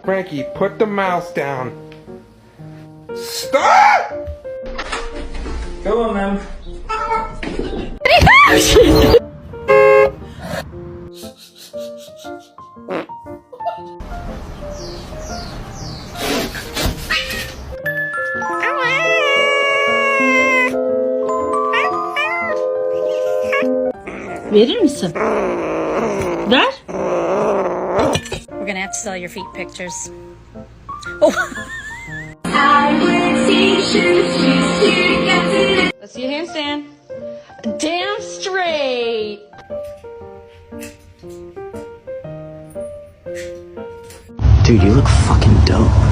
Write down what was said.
Frankie, put the mouse down. Stop! Go on, ma'am. Verir misin? Ver. We're gonna have to sell your feet pictures. Oh. Let's see a handstand. Damn straight. Dude, you look fucking dope.